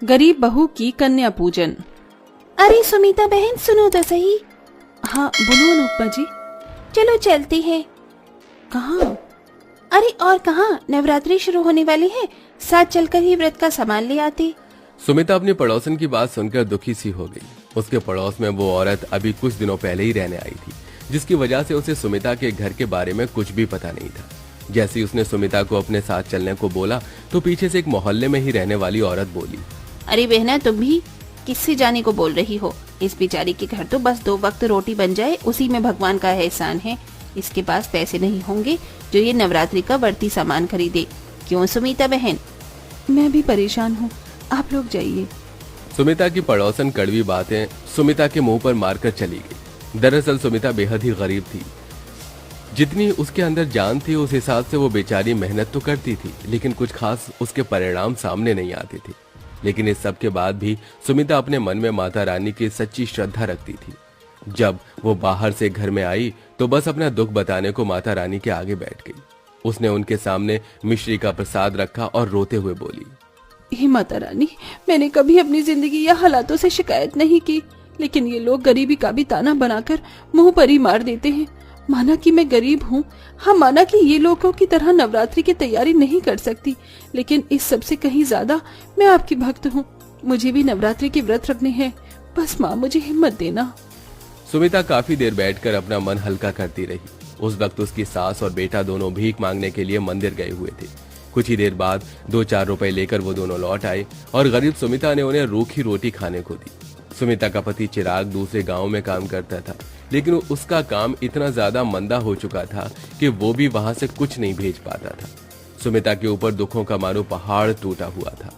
गरीब बहू की कन्या पूजन। अरे सुमिता बहन सुनो तो सही। हाँ बोलो अनुपमा जी। चलो चलते हैं। कहाँ? अरे और कहाँ, नवरात्रि शुरू होने वाली है, साथ चलकर ही व्रत का सामान ले आते। सुमिता अपनी पड़ोसन की बात सुनकर दुखी सी हो गई। उसके पड़ोस में वो औरत अभी कुछ दिनों पहले ही रहने आई थी, जिसकी वजह से उसे सुमिता के घर के बारे में कुछ भी पता नहीं था। जैसे ही उसने सुमिता को अपने साथ चलने को बोला तो पीछे से एक मोहल्ले में ही रहने वाली औरत बोली, अरे बहना तुम भी किससे जाने को बोल रही हो? इस बेचारी के घर तो बस 2 वक्त रोटी बन जाए उसी में भगवान का एहसान है। इसके पास पैसे नहीं होंगे जो ये नवरात्रि का बढ़ती सामान खरीदे। क्यों सुमिता बहन? मैं भी परेशान हूँ, आप लोग जाइए। सुमिता की पड़ोसन कड़वी बातें सुमिता के मुंह पर मारकर चली गई। दरअसल सुमिता बेहद ही गरीब थी। जितनी उसके अंदर जान थी उस हिसाब से वो बेचारी मेहनत तो करती थी, लेकिन कुछ खास उसके परिणाम सामने नहीं आते थे। लेकिन इस सब के बाद भी सुमिता अपने मन में माता रानी की सच्ची श्रद्धा रखती थी। जब वो बाहर से घर में आई तो बस अपना दुख बताने को माता रानी के आगे बैठ गई। उसने उनके सामने मिश्री का प्रसाद रखा और रोते हुए बोली, हे माता रानी, मैंने कभी अपनी जिंदगी या हालातों से शिकायत नहीं की, लेकिन ये लोग गरीबी का भी ताना बनाकर मुंह पर ही मार देते हैं। माना कि मैं गरीब हूँ, हाँ माना कि ये लोगों की तरह नवरात्रि की तैयारी नहीं कर सकती, लेकिन इस सब से कहीं ज्यादा मैं आपकी भक्त हूँ। मुझे भी नवरात्रि के व्रत रखने हैं, बस माँ मुझे हिम्मत देना। सुमिता काफी देर बैठकर अपना मन हल्का करती रही। उस वक्त उसकी सास और बेटा दोनों भीख मांगने के लिए मंदिर गए हुए थे। कुछ ही देर बाद 2-4 रुपए लेकर वो दोनों लौट आए और गरीब सुमिता ने उन्हें रूखी रोटी खाने को दी। सुमिता का पति चिराग दूसरे गांव में काम करता था, लेकिन उसका काम इतना ज्यादा मंदा हो चुका था कि वो भी वहां से कुछ नहीं भेज पाता था। सुमिता के ऊपर दुखों का मानो पहाड़ टूटा हुआ था।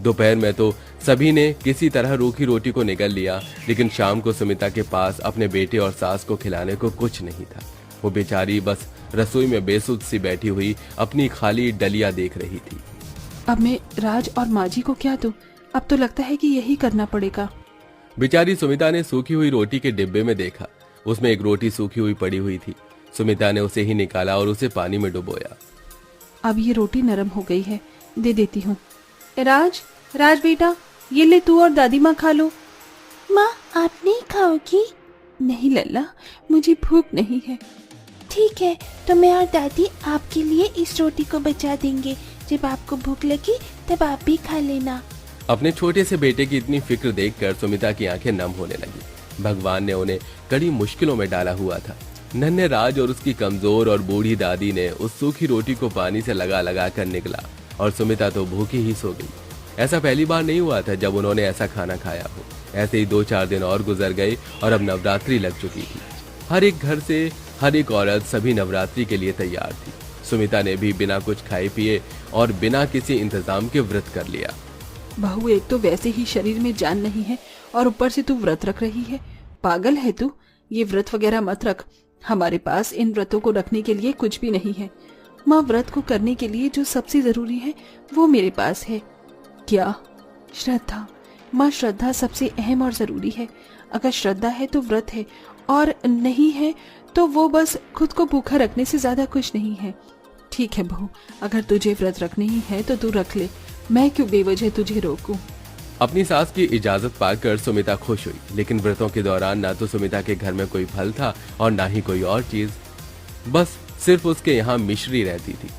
दोपहर में तो सभी ने किसी तरह रूखी रोटी को निगल लिया, लेकिन शाम को सुमिता के पास अपने बेटे और सास को खिलाने को कुछ नहीं था। वो बेचारी बस रसोई में बेसुध सी बैठी हुई अपनी खाली डलिया देख रही थी। अब मैं राज और माँ जी को क्या दूं? अब तो लगता है कि यही करना पड़ेगा। बेचारी सुमिता ने सूखी हुई रोटी के डिब्बे में देखा। उसमें एक रोटी सूखी हुई पड़ी हुई थी। सुमिता ने उसे ही निकाला और उसे पानी में डुबोया। अब ये रोटी नरम हो गई है, दे देती हूँ। राज बेटा, ये ले तू और दादी माँ खा लो। माँ आप नहीं खाओगी? नहीं लल्ला, मुझे भूख नहीं है। ठीक है, तो मैं और दादी आपके लिए इस रोटी को बचा देंगे। जब आपको भूख लगी तब आप भी खा लेना। अपने छोटे से बेटे की इतनी फिक्र देखकर सुमिता की आंखें नम होने लगी। भगवान ने उन्हें कड़ी मुश्किलों में डाला हुआ था। नन्हे राज और उसकी कमजोर और बूढ़ी दादी ने उस सूखी रोटी को पानी से लगा लगा कर निकला और सुमिता तो भूखी ही सो गई। ऐसा पहली बार नहीं हुआ था जब उन्होंने ऐसा खाना खाया हो। ऐसे ही 2-4 दिन और गुजर गए और अब नवरात्रि लग चुकी थी। हर एक घर से हर एक औरत सभी नवरात्रि के लिए तैयार थी। सुमिता ने भी बिना कुछ खाए पिए और बिना किसी इंतजाम के व्रत कर लिया। बहू, एक तो वैसे ही शरीर में जान नहीं है और ऊपर से तू व्रत रख रही है। पागल है तू? ये व्रत वगैरह मत रख। हमारे पास इन व्रतों को रखने के लिए कुछ भी नहीं है। माँ, व्रत को करने के लिए जो सबसे जरूरी है वो मेरे पास है। क्या? श्रद्धा। माँ, श्रद्धा सबसे अहम और जरूरी है। अगर श्रद्धा है तो व्रत है, और नहीं है तो वो बस खुद को भूखा रखने से ज्यादा कुछ नहीं है। ठीक है बहू, अगर तुझे व्रत रखने ही है तो तू रख ले, मैं क्यों बेवजह तुझे रोकूं। अपनी सास की इजाजत पाकर सुमिता खुश हुई, लेकिन व्रतों के दौरान ना तो सुमिता के घर में कोई फल था और ना ही कोई और चीज। बस सिर्फ उसके यहाँ मिश्री रहती थी,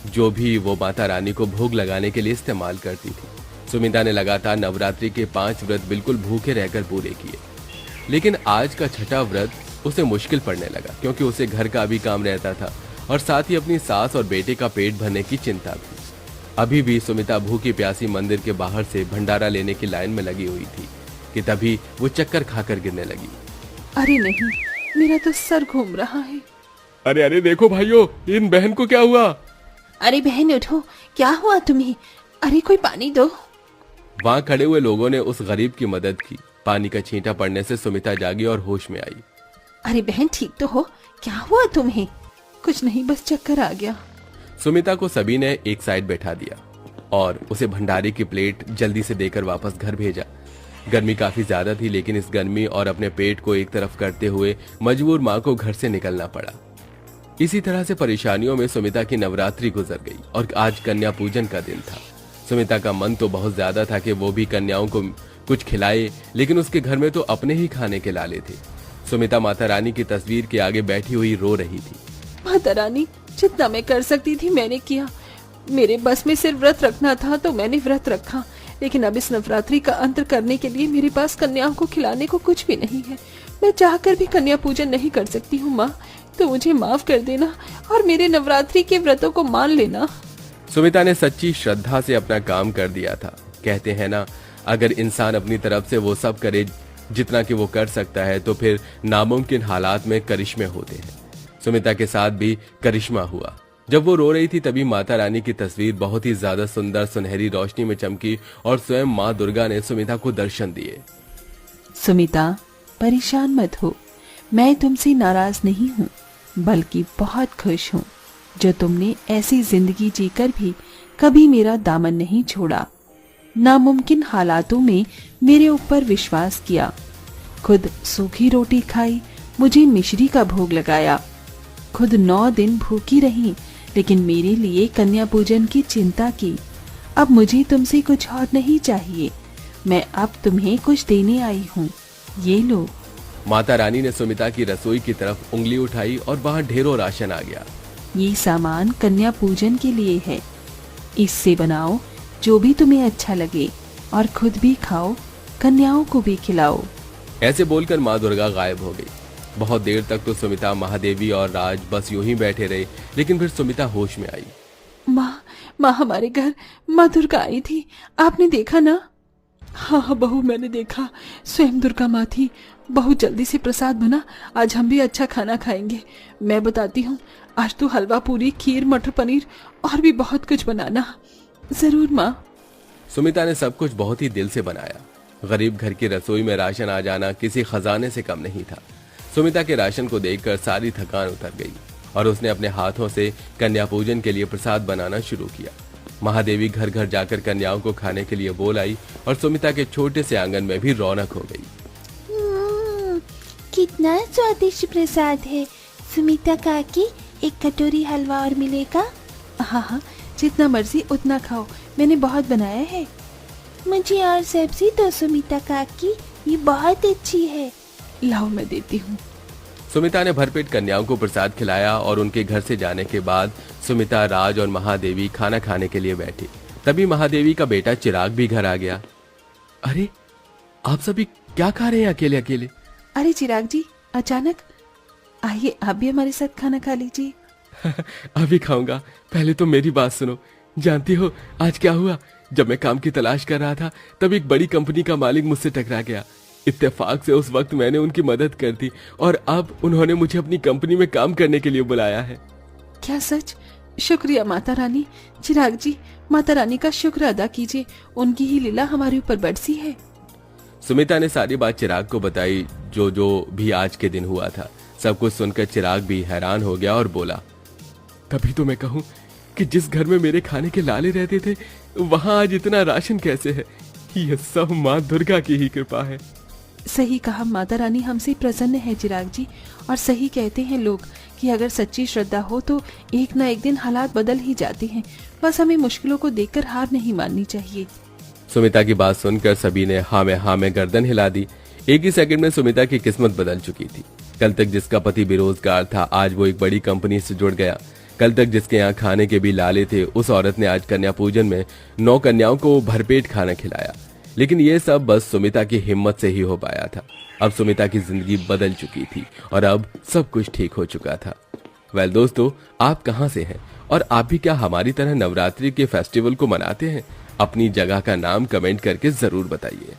जो भी वो माता रानी को भोग लगाने के लिए इस्तेमाल करती थी। सुमिता ने लगातार नवरात्रि के 5 व्रत बिल्कुल भूखे रहकर पूरे किए, लेकिन आज का छठा व्रत उसे मुश्किल पड़ने लगा, क्योंकि उसे घर का भी काम रहता था और साथ ही अपनी सास और बेटे का पेट भरने की चिंता थी। अभी भी सुमिता भूखी प्यासी मंदिर के बाहर से भंडारा लेने की लाइन में लगी हुई थी कि तभी वो चक्कर खाकर गिरने लगी। अरे नहीं, मेरा तो सर घूम रहा है। अरे देखो भाइयों, इन बहन को क्या हुआ? अरे बहन उठो, क्या हुआ तुम्हें? अरे कोई पानी दो। वहाँ खड़े हुए लोगों ने उस गरीब की मदद की। पानी का छींटा पड़ने से सुमिता जागी और होश में आई। अरे बहन ठीक तो हो? क्या हुआ तुम्हें? कुछ नहीं, बस चक्कर आ गया। सुमिता को सभी ने एक साइड बैठा दिया और उसे भंडारे की प्लेट जल्दी से देकर वापस घर भेजा। गर्मी काफी ज्यादा थी, लेकिन इस गर्मी और अपने पेट को एक तरफ करते हुए मजबूर माँ को घर से निकलना पड़ा। इसी तरह से परेशानियों में सुमिता की नवरात्रि गुजर गई और आज कन्या पूजन का दिन था। सुमिता का मन तो बहुत ज्यादा था कि वो भी कन्याओं को कुछ खिलाए, लेकिन उसके घर में तो अपने ही खाने के लाले थे। सुमिता माता रानी की तस्वीर के आगे बैठी हुई रो रही थी। माता रानी, जितना मैं कर सकती थी मैंने किया। मेरे बस में सिर्फ व्रत रखना था तो मैंने व्रत रखा, लेकिन अब इस नवरात्रि का अंत करने के लिए मेरे पास कन्याओं को खिलाने को कुछ भी नहीं है। मैं चाहकर भी कन्या पूजन नहीं कर सकती हूँ माँ, तो मुझे माफ कर देना और मेरे नवरात्रि के व्रतों को मान लेना। सुमिता ने सच्ची श्रद्धा से अपना काम कर दिया था। कहते हैं ना, अगर इंसान अपनी तरफ से वो सब करे जितना कि वो कर सकता है, तो फिर नामुमकिन हालात में करिश्मे होते हैं। सुमिता के साथ भी करिश्मा हुआ। जब वो रो रही थी तभी माता रानी की तस्वीर बहुत ही ज्यादा सुंदर सुनहरी रोशनी में चमकी और स्वयं माँ दुर्गा ने सुमिता को दर्शन दिए। सुमिता, परेशान मत हो, मैं तुमसे नाराज नहीं हूँ, बल्कि बहुत खुश हूँ जो तुमने ऐसी जिंदगी जीकर भी कभी मेरा दामन नहीं छोड़ा। नामुमकिन हालातों में मेरे ऊपर विश्वास किया, खुद सूखी रोटी खाई, मुझे मिश्री का भोग लगाया, खुद 9 दिन भूखी रही, लेकिन मेरे लिए कन्या पूजन की चिंता की। अब मुझे तुमसे कुछ और नहीं चाहिए, मैं अब तुम्हें कुछ देने आई हूँ, ये लो। माता रानी ने सुमिता की रसोई की तरफ उंगली उठाई और वहाँ ढेरों राशन आ गया। ये सामान कन्या पूजन के लिए है, इससे बनाओ जो भी तुम्हें अच्छा लगे और खुद भी खाओ, कन्याओं को भी खिलाओ। ऐसे बोलकर माँ दुर्गा गायब हो गई। बहुत देर तक तो सुमिता, महादेवी और राज बस यूं ही बैठे रहे, लेकिन फिर सुमिता होश में आई। माँ हमारे घर माँ दुर्गा आई थी, आपने देखा ना? हाँ बहू, मैंने देखा, स्वयं दुर्गा माँ थी। बहुत जल्दी से प्रसाद बना, आज हम भी अच्छा खाना खाएंगे। मैं बताती हूँ, आज तो हलवा पूरी, खीर, मटर पनीर और भी बहुत कुछ बनाना। जरूर माँ। सुमिता ने सब कुछ बहुत ही दिल से बनाया। गरीब घर की रसोई में राशन आ जाना किसी खजाने से कम नहीं था। सुमिता के राशन को देखकर सारी थकान उतर गई और उसने अपने हाथों से कन्या पूजन के लिए प्रसाद बनाना शुरू किया। महादेवी घर घर जाकर कन्याओं को खाने के लिए बोल आई और सुमिता के छोटे से आंगन में भी रौनक हो गई। कितना स्वादिष्ट प्रसाद है। सुमिता काकी, एक कटोरी हलवा और मिलेगा? हाँ, जितना मर्जी उतना खाओ, मैंने बहुत बनाया है। मुझे और सब्जी दो सुमिता काकी, ये बहुत अच्छी है। लाओ, मैं देती हूँ। सुमिता ने भरपेट कन्याओं को प्रसाद खिलाया और उनके घर से जाने के बाद सुमिता, राज और महादेवी खाना खाने के लिए बैठी। तभी महादेवी का बेटा चिराग भी घर आ गया। अरे, आप सभी क्या खा रहे हैं अकेले अकेले? अरे चिराग जी, अचानक आइए, आप भी हमारे साथ खाना खा लीजिए। अभी खाऊंगा, पहले तो मेरी बात सुनो। जानती हो आज क्या हुआ? जब मैं काम की तलाश कर रहा था तब एक बड़ी कंपनी का मालिक मुझसे टकरा गया। इत्तेफाक से उस वक्त मैंने उनकी मदद कर दी और अब उन्होंने मुझे अपनी कंपनी में काम करने के लिए बुलाया है। क्या सच? शुक्रिया माता रानी। चिराग जी, माता रानी का शुक्र अदा कीजिए, उनकी ही लीला हमारे ऊपर बरसी है। सुमिता ने सारी बात चिराग को बताई, जो भी आज के दिन हुआ था। सब कुछ सुनकर चिराग भी हैरान हो गया और बोला, तभी तो मैं कहूँ कि जिस घर में मेरे खाने के लाले रहते थे वहाँ आज इतना राशन कैसे है? ये सब माँ दुर्गा की ही कृपा है। सही कहा, माता रानी हमसे प्रसन्न है चिराग जी। और सही कहते हैं लोग कि अगर सच्ची श्रद्धा हो तो एक ना एक दिन हालात बदल ही जाते हैं। बस हमें मुश्किलों को देखकर हार नहीं माननी चाहिए। सुमिता की बात सुनकर सभी ने हाँ में गर्दन हिला दी। एक ही सेकंड में सुमिता की किस्मत बदल चुकी थी। कल तक जिसका पति बेरोजगार था, आज वो एक बड़ी कंपनी से जुड़ गया। कल तक जिसके यहाँ खाने के भी लाले थे, उस औरत ने आज कन्या पूजन में 9 कन्याओं को भरपेट खाना खिलाया। लेकिन ये सब बस सुमिता की हिम्मत से ही हो पाया था। अब सुमिता की जिंदगी बदल चुकी थी और अब सब कुछ ठीक हो चुका था। वेल दोस्तों, आप कहाँ से हैं और आप भी क्या हमारी तरह नवरात्रि के फेस्टिवल को मनाते हैं? अपनी जगह का नाम कमेंट करके जरूर बताइए।